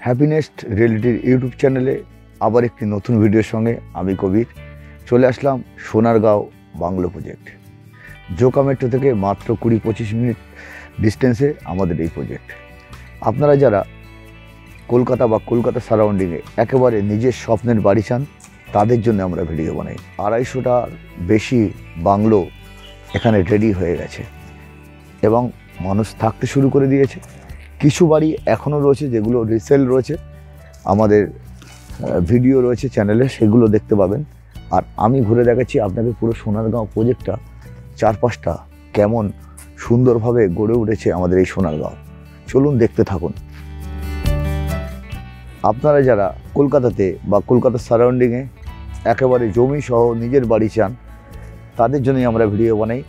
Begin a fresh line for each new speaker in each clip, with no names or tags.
হ্যাপিনেস্ট রিয়েলিটির YouTube চ্যানেলে আবার একটি নতুন ভিডিওর সঙ্গে আমি কবির চলে আসলাম। Sonargaon bungalow project Joka metro থেকে মাত্র 20-25 মিনিট ডিস্টেন্সে আমাদের এই প্রজেক্ট। আপনারা যারা কলকাতা বা কলকাতা সারাউন্ডিংয়ে একেবারে নিজের স্বপ্নের বাড়ি চান, তাদের জন্য আমরা ভিডিও বানাই। 250টার বেশি বাংলো এখানে রেডি হয়ে গেছে এবং মানুষ থাকতে শুরু করে দিয়েছে। কিছু বাড়ি এখনও রয়েছে যেগুলো রিসেল রয়েছে, আমাদের ভিডিও রয়েছে চ্যানেলে, সেগুলো দেখতে পাবেন। আর আমি ঘুরে দেখাচ্ছি আপনাকে পুরো সোনারগাঁও প্রজেক্টটা চারপাশটা কেমন সুন্দরভাবে গড়ে উঠেছে আমাদের এই সোনারগাঁও। চলুন দেখতে থাকুন। আপনারা যারা কলকাতাতে বা কলকাতার সারাউন্ডিংয়ে একেবারে জমি সহ নিজের বাড়ি চান, তাদের জন্যই আমরা ভিডিও বানাই।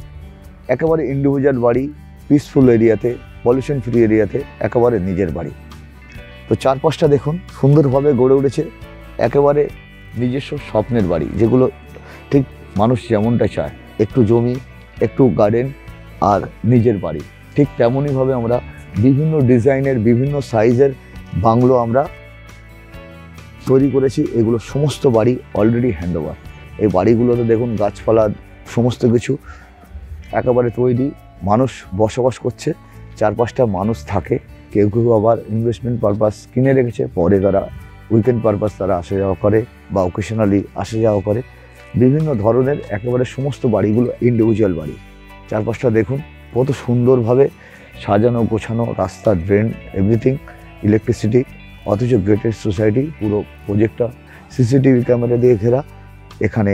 একেবারে ইন্ডিভিজুয়াল বাড়ি, পিসফুল এরিয়াতে, পলিউশন ফ্রি এরিয়াতে একেবারে নিজের বাড়ি। তো চারপাশটা দেখুন সুন্দরভাবে গড়ে উঠেছে, একেবারে নিজস্ব স্বপ্নের বাড়ি, যেগুলো ঠিক মানুষ যেমনটা চায়, একটু জমি, একটু গার্ডেন আর নিজের বাড়ি। ঠিক তেমনইভাবে আমরা বিভিন্ন ডিজাইনের, বিভিন্ন সাইজের বাংলো আমরা তৈরি করেছি। এগুলো সমস্ত বাড়ি অলরেডি হ্যান্ডওভার। এই বাড়িগুলোতে দেখুন গাছপালা সমস্ত কিছু একেবারে তৈরি, মানুষ বসবাস করছে, চারপাশটা মানুষ থাকে। কেউ কেউ আবার ইনভেস্টমেন্ট পারপাস কিনে রেখেছে, পরে তারা উইকেন্ড পারপাস তারা আসা যাওয়া করে বা অকেশনালি আসা যাওয়া করে। বিভিন্ন ধরনের একেবারে সমস্ত বাড়িগুলো ইন্ডিভিজুয়াল বাড়ি। চারপাশটা দেখুন কত সুন্দরভাবে সাজানো গোছানো, রাস্তা, ড্রেন, এভরিথিং, ইলেকট্রিসিটি, অথচ গেটেড সোসাইটি। পুরো প্রজেক্টটা সিসিটিভি ক্যামেরা দিয়ে ঘেরা। এখানে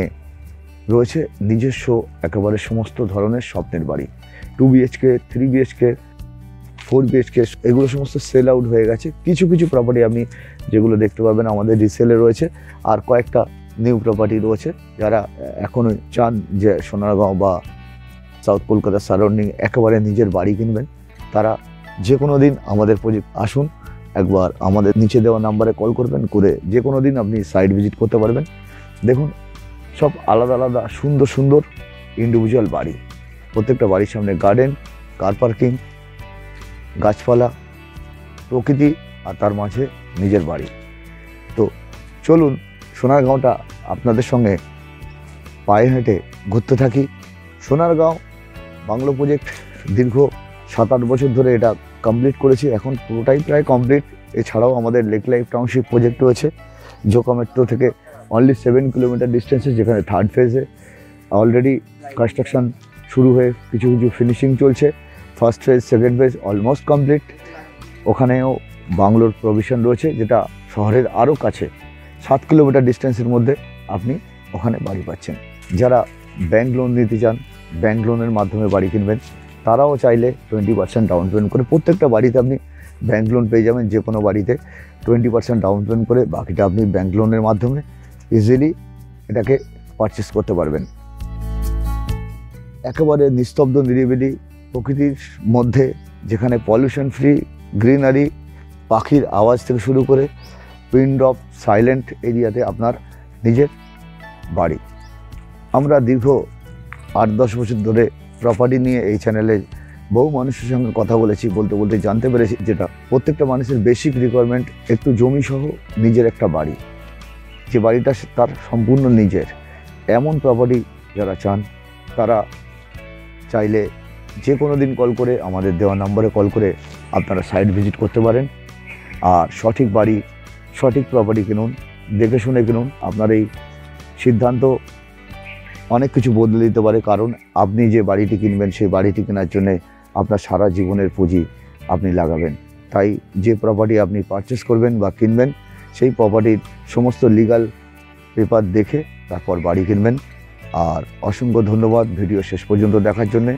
রয়েছে নিজস্ব একেবারে সমস্ত ধরনের স্বপ্নের বাড়ি। 2 BHK, 3 BHK, 4 BHK, এগুলো সমস্ত সেল আউট হয়ে গেছে। কিছু কিছু প্রপার্টি আপনি যেগুলো দেখতে পাবেন আমাদের রিসেলে রয়েছে, আর কয়েকটা নিউ প্রপার্টি রয়েছে। যারা এখনও চান যে সোনারগাঁও বা সাউথ কলকাতা সারাউন্ডিং একেবারে নিজের বাড়ি কিনবেন, তারা যে কোনো দিন আমাদের প্রজেক্ট আসুন, একবার আমাদের নিচে দেওয়া নাম্বারে কল করবেন, করে যে কোনো দিন আপনি সাইট ভিজিট করতে পারবেন। দেখুন সব আলাদা আলাদা সুন্দর সুন্দর ইন্ডিভিজুয়াল বাড়ি, প্রত্যেকটা বাড়ির সামনে গার্ডেন, কার পার্কিং, গাছপালা, প্রকৃতি, আর তার মাঝে নিজের বাড়ি। তো চলুন সোনারগাঁওটা আপনাদের সঙ্গে পায়ে হেঁটে ঘুরতে থাকি। সোনারগাঁও বাংলো প্রজেক্ট দীর্ঘ 7-8 বছর ধরে এটা কমপ্লিট করেছি, এখন পুরোটাই প্রায় কমপ্লিট। এছাড়াও আমাদের লেক লাইফ টাউনশিপ প্রজেক্ট রয়েছে জোকা মেট্রো থেকে অনলি 7 কিলোমিটার ডিস্টেন্সে, যেখানে 3rd ফেজে অলরেডি কনস্ট্রাকশন শুরু হয়ে কিছু কিছু ফিনিশিং চলছে। 1st phase, 2nd phase almost complete. ওখানেও বাংলোর প্রভিশন রয়েছে, যেটা শহরের আরও কাছে 7 কিলোমিটার ডিস্টেন্সের মধ্যে আপনি ওখানে বাড়ি পাচ্ছেন। যারা ব্যাংক লোন নিতে চান, ব্যাংক লোনের মাধ্যমে বাড়ি কিনবেন, তারাও চাইলে 20% ডাউন পেমেন্ট করে প্রত্যেকটা বাড়িতে আপনি ব্যাংক লোন পেয়ে যাবেন। যে কোনো বাড়িতে 20% ডাউন পেমেন্ট করে বাকিটা আপনি ব্যাংক লোনের মাধ্যমে ইজিলি এটাকে পারচেস করতে পারবেন। একেবারে নিস্তব্ধ, নিরিবিলি প্রকৃতির মধ্যে, যেখানে পলিউশন ফ্রি, গ্রিনারি, পাখির আওয়াজ থেকে শুরু করে পিন ড্রপ সাইলেন্ট এরিয়াতে আপনার নিজের বাড়ি। আমরা দীর্ঘ 8-10 বছর ধরে প্রপার্টি নিয়ে এই চ্যানেলে বহু মানুষের সঙ্গে কথা বলেছি, বলতে বলতে জানতে পেরেছি যেটা প্রত্যেকটা মানুষের বেসিক রিকোয়ারমেন্ট একটু জমি সহ নিজের একটা বাড়ি, যে বাড়িটা তার সম্পূর্ণ নিজের। এমন প্রপার্টি যারা চান, তারা চাইলে যে কোনো দিন কল করে আমাদের দেওয়া নাম্বারে কল করে আপনারা সাইট ভিজিট করতে পারেন। আর সঠিক বাড়ি, সঠিক প্রপার্টি কিনুন, দেখে শুনে কিনুন। আপনার এই সিদ্ধান্ত অনেক কিছু বদলে দিতে পারে, কারণ আপনি যে বাড়িটি কিনবেন সেই বাড়িটি কেনার জন্যে আপনার সারা জীবনের পুঁজি আপনি লাগাবেন। তাই যে প্রপার্টি আপনি পারচেস করবেন বা কিনবেন, সেই প্রপার্টির সমস্ত লিগাল পেপার দেখে তারপর বাড়ি কিনবেন। আর অসংখ্য ধন্যবাদ ভিডিও শেষ পর্যন্ত দেখার জন্যে।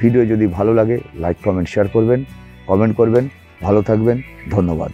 ভিডিও যদি ভালো লাগে লাইক, কমেন্ট, শেয়ার করবেন, কমেন্ট করবেন। ভালো থাকবেন, ধন্যবাদ।